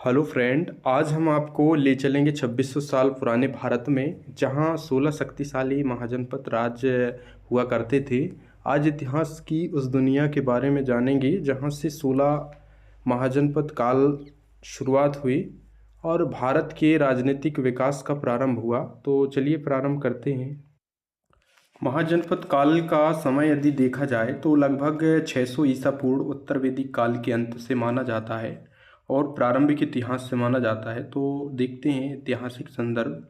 Hello friend, आज हम आपको ले चलेंगे 2600 साल पुराने भारत में, जहां 16 शक्तिशाली महाजनपद राज्य हुआ करते थे। आज इतिहास की उस दुनिया के बारे में जानेंगे जहां से 16 महाजनपद काल शुरुआत हुई और भारत के राजनीतिक विकास का प्रारंभ हुआ। तो चलिए प्रारंभ करते हैं। महाजनपद काल का समय यदि देखा जाए तो लगभग 600 ईसा पूर्व उत्तर वैदिक काल के अंत से माना जाता है और प्रारंभिक इतिहास से माना जाता है। तो देखते हैं ऐतिहासिक संदर्भ।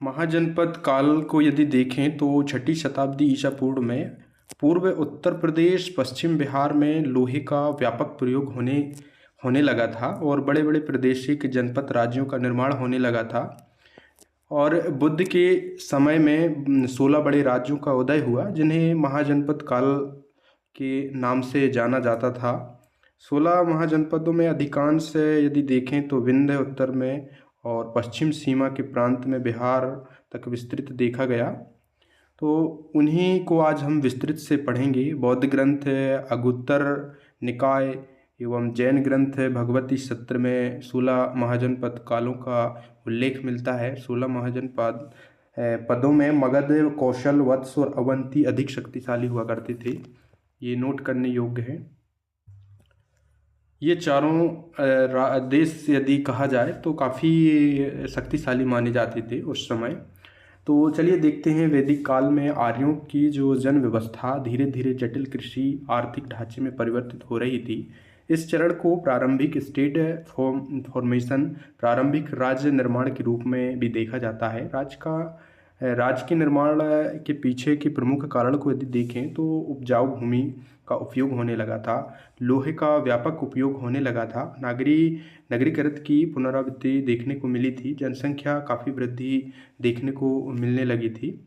महाजनपद काल को यदि देखें तो छठी शताब्दी ईसा पूर्व में पूर्व उत्तर प्रदेश पश्चिम बिहार में लोहे का व्यापक प्रयोग होने होने लगा था और बड़े बड़े प्रादेशिक जनपद राज्यों का निर्माण होने लगा था। और बुद्ध के समय में 16 बड़े राज्यों का उदय हुआ जिन्हें महाजनपद काल के नाम से जाना जाता था। 16 महाजनपदों में अधिकांश यदि देखें तो विंध्य उत्तर में और पश्चिम सीमा के प्रांत में बिहार तक विस्तृत देखा गया। तो उन्हीं को आज हम विस्तृत से पढ़ेंगे। बौद्ध ग्रंथ अगुत्तर निकाय एवं जैन ग्रंथ भगवती सत्र में 16 महाजनपद कालों का उल्लेख मिलता है। 16 महाजनपद पदों में मगध, कौशल, वत्स और अवंती अधिक शक्तिशाली हुआ करते थे। ये नोट करने योग्य है। ये चारों देश यदि कहा जाए तो काफ़ी शक्तिशाली माने जाते थे उस समय। तो चलिए देखते हैं। वैदिक काल में आर्यों की जो जन व्यवस्था धीरे धीरे जटिल कृषि आर्थिक ढांचे में परिवर्तित हो रही थी। इस चरण को प्रारंभिक स्टेट फॉर्मेशन, प्रारंभिक राज्य निर्माण के रूप में भी देखा जाता है। राज्य के निर्माण के पीछे के प्रमुख कारण को यदि देखें तो उपजाऊ भूमि का उपयोग होने लगा था, लोहे का व्यापक उपयोग होने लगा था, नगरीकरण की पुनरावृत्ति देखने को मिली थी, जनसंख्या काफ़ी वृद्धि देखने को मिलने लगी थी।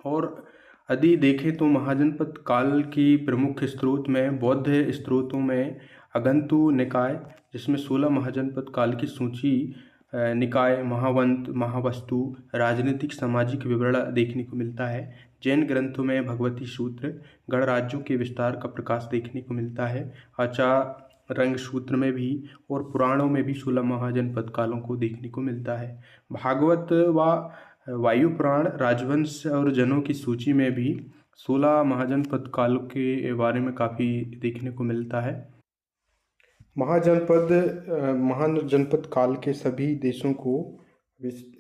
और यदि देखें तो महाजनपद काल की प्रमुख स्रोत में बौद्ध स्रोतों में अगंतु निकाय, जिसमें 16 महाजनपद काल की सूची निकाय, महावंत, महावस्तु, राजनीतिक सामाजिक विवरण देखने को मिलता है। जैन ग्रंथों में भगवती सूत्र, गणराज्यों के विस्तार का प्रकाश देखने को मिलता है। आचार रंग सूत्र में भी और पुराणों में भी 16 महाजनपद कालों को देखने को मिलता है। भागवत व वायु पुराण, राजवंश और जनों की सूची में भी 16 महाजनपद काल के बारे में काफ़ी देखने को मिलता है। महाजनपद काल के सभी देशों को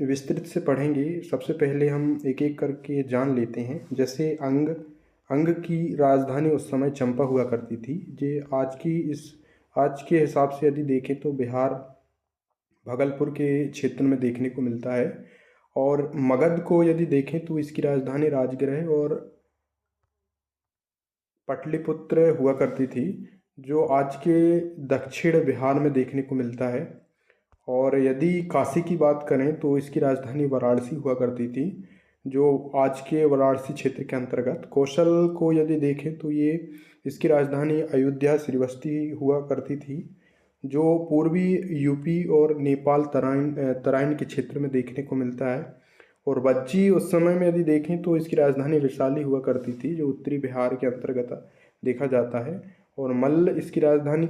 विस्तृत से पढ़ेंगे। सबसे पहले हम एक एक करके जान लेते हैं। जैसे अंग की राजधानी उस समय चंपा हुआ करती थी। ये आज के हिसाब से यदि देखें तो बिहार भागलपुर के क्षेत्र में देखने को मिलता है। और मगध को यदि देखें तो इसकी राजधानी राजगृह और पटलिपुत्र हुआ करती थी, जो आज के दक्षिण बिहार में देखने को मिलता है। और यदि काशी की बात करें तो इसकी राजधानी वाराणसी हुआ करती थी, जो आज के वाराणसी क्षेत्र के अंतर्गत। कौशल को यदि देखें तो इसकी राजधानी अयोध्या श्रीवस्ती हुआ करती थी, जो पूर्वी यूपी और नेपाल तराइन के क्षेत्र में देखने को मिलता है। और वज्जी उस समय में यदि देखें तो इसकी राजधानी वैशाली हुआ करती थी, जो उत्तरी बिहार के अंतर्गत देखा जाता है। और मल्ल इसकी राजधानी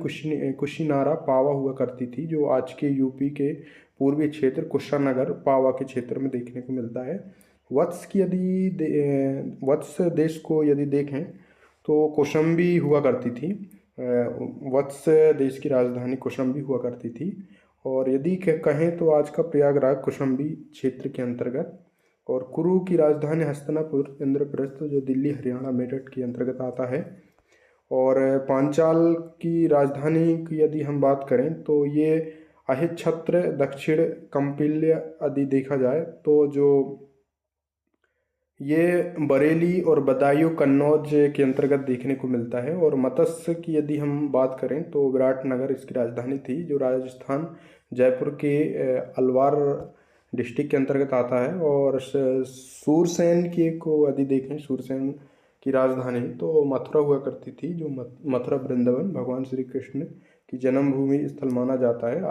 कुशीनारा पावा हुआ करती थी, जो आज के यूपी के पूर्वी क्षेत्र कुशानगर पावा के क्षेत्र में देखने को मिलता है। वत्स देश को यदि देखें तो कौशंबी हुआ करती थी। वत्स देश की राजधानी कौशंबी हुआ करती थी। और यदि कहें तो आज का प्रयागराज कौशंबी क्षेत्र के अंतर्गत। और कुरु की राजधानी हस्तिनापुर इंद्रप्रस्थ, जो दिल्ली हरियाणा मेरठ के अंतर्गत आता है। और पांचाल की राजधानी की यदि हम बात करें तो ये अहिच्छत्र, दक्षिण कंपिल्य आदि देखा जाए तो जो ये बरेली और बदायूं कन्नौज के अंतर्गत देखने को मिलता है। और मत्स्य की यदि हम बात करें तो विराटनगर इसकी राजधानी थी, जो राजस्थान जयपुर के अलवार डिस्ट्रिक्ट के अंतर्गत आता है। और सूरसेन की को यदि देखें, सूरसेन की राजधानी तो मथुरा हुआ करती थी, जो मथुरा वृंदावन भगवान श्री कृष्ण की जन्मभूमि स्थल माना जाता है।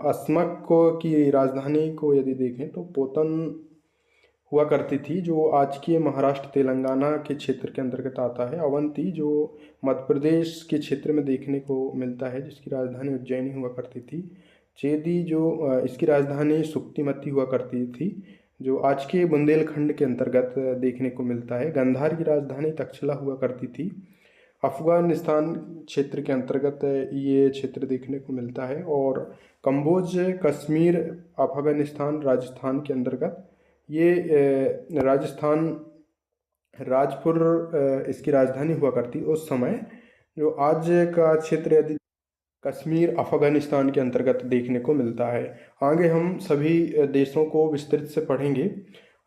अस्मक को की राजधानी को यदि देखें तो पोतन हुआ करती थी, जो आज के महाराष्ट्र तेलंगाना के क्षेत्र के अंतर्गत आता है। अवंती जो मध्य प्रदेश के क्षेत्र में देखने को मिलता है, जिसकी राजधानी उज्जैनी हुआ करती थी। चेदी जो इसकी राजधानी सुक्तिमती हुआ करती थी, जो आज के बुंदेलखंड के अंतर्गत देखने को मिलता है। गंधार की राजधानी तक्षशिला हुआ करती थी। अफगानिस्तान क्षेत्र के अंतर्गत ये क्षेत्र देखने को मिलता है। और कम्बोज कश्मीर अफगानिस्तान राजस्थान के अंतर्गत ये राजस्थान राजपुर इसकी राजधानी हुआ करती उस समय। जो आज का क्षेत्र यदि कश्मीर अफगानिस्तान के अंतर्गत देखने को मिलता है। आगे हम सभी देशों को विस्तृत से पढ़ेंगे।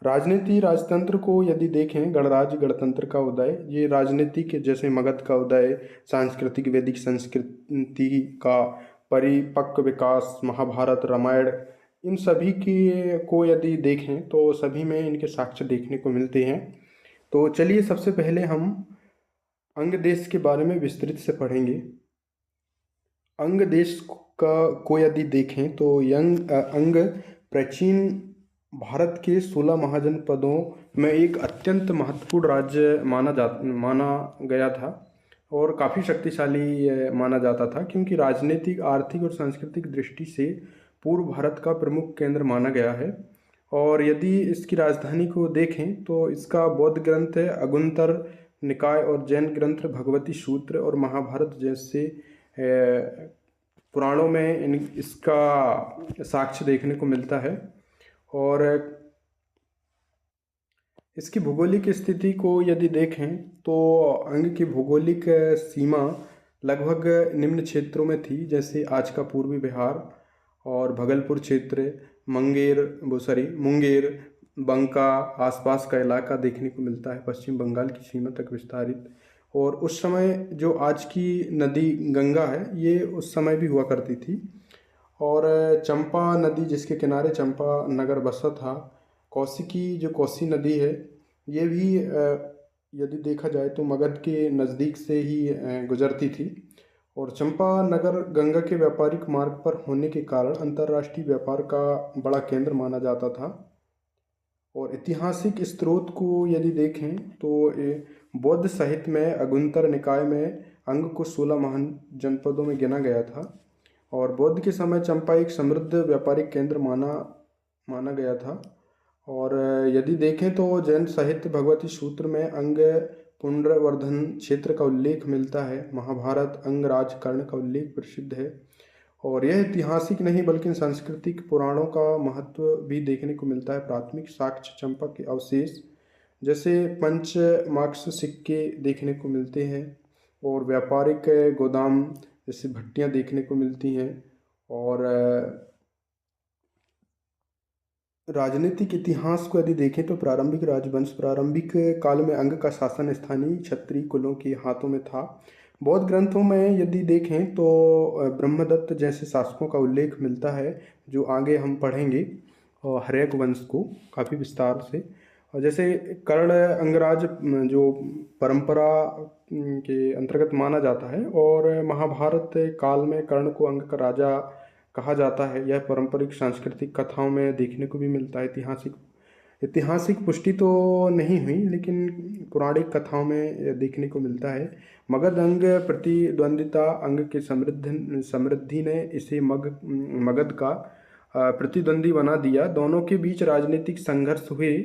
राजनीति राजतंत्र को यदि देखें, गणराज्य गणतंत्र का उदय, ये राजनीति के जैसे मगध का उदय, सांस्कृतिक वैदिक संस्कृति का परिपक्व विकास, महाभारत रामायण, इन सभी की को यदि देखें तो सभी में इनके साक्ष्य देखने को मिलते हैं। तो चलिए सबसे पहले हम अंग देश के बारे में विस्तृत से पढ़ेंगे। अंग देश को यदि देखें तो अंग प्राचीन भारत के 16 महाजनपदों में एक अत्यंत महत्वपूर्ण राज्य माना गया था और काफ़ी शक्तिशाली माना जाता था, क्योंकि राजनीतिक, आर्थिक और सांस्कृतिक दृष्टि से पूर्व भारत का प्रमुख केंद्र माना गया है। और यदि इसकी राजधानी को देखें तो इसका बौद्ध ग्रंथ अगुंतर निकाय और जैन ग्रंथ भगवती सूत्र और महाभारत जैसे पुराणों में इसका साक्ष्य देखने को मिलता है। और इसकी भौगोलिक स्थिति को यदि देखें तो अंग की भौगोलिक सीमा लगभग निम्न क्षेत्रों में थी, जैसे आज का पूर्वी बिहार और भगलपुर क्षेत्र, मुंगेर, बंका, आसपास का इलाका देखने को मिलता है, पश्चिम बंगाल की सीमा तक विस्तारित। और उस समय जो आज की नदी गंगा है, ये उस समय भी हुआ करती थी। और चंपा नदी जिसके किनारे चंपा नगर बसा था, कौशिकी जो कोसी नदी है, ये भी यदि देखा जाए तो मगध के नज़दीक से ही गुजरती थी। और चंपा नगर गंगा के व्यापारिक मार्ग पर होने के कारण अंतर्राष्ट्रीय व्यापार का बड़ा केंद्र माना जाता था। और ऐतिहासिक स्रोत को यदि देखें तो बौद्ध साहित्य में अगुंतर निकाय में अंग को 16 महान जनपदों में गिना गया था। और बौद्ध के समय चंपा एक समृद्ध व्यापारिक केंद्र माना गया था। और यदि देखें तो जैन साहित्य भगवती सूत्र में अंग पुनर्वर्धन क्षेत्र का उल्लेख मिलता है। महाभारत अंगराज कर्ण का उल्लेख प्रसिद्ध है। और यह ऐतिहासिक नहीं बल्कि सांस्कृतिक पुराणों का महत्व भी देखने को मिलता है। प्राथमिक साक्ष्य चंपा के अवशेष जैसे पंचमाक्ष सिक्के देखने को मिलते हैं। और व्यापारिक गोदाम जैसे भट्टियां देखने को मिलती हैं। और राजनीतिक इतिहास को यदि देखें तो प्रारंभिक राजवंश प्रारंभिक काल में अंग का शासन स्थानीय क्षत्रिय कुलों के हाथों में था। बौद्ध ग्रंथों में यदि देखें तो ब्रह्मदत्त जैसे शासकों का उल्लेख मिलता है, जो आगे हम पढ़ेंगे हर्यक वंश को काफ़ी विस्तार से। और जैसे कर्ण अंगराज जो परंपरा के अंतर्गत माना जाता है, और महाभारत काल में कर्ण को अंग का राजा कहा जाता है। यह पारंपरिक सांस्कृतिक कथाओं में देखने को भी मिलता है। ऐतिहासिक पुष्टि तो नहीं हुई, लेकिन पौराणिक कथाओं में देखने को मिलता है। मगध अंग प्रतिद्वंदिता अंग के समृद्धि ने इसे मगध का प्रतिद्वंदी बना दिया। दोनों के बीच राजनीतिक संघर्ष हुए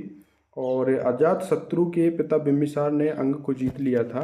और अजात शत्रु के पिता बिंबिसार ने अंग को जीत लिया था।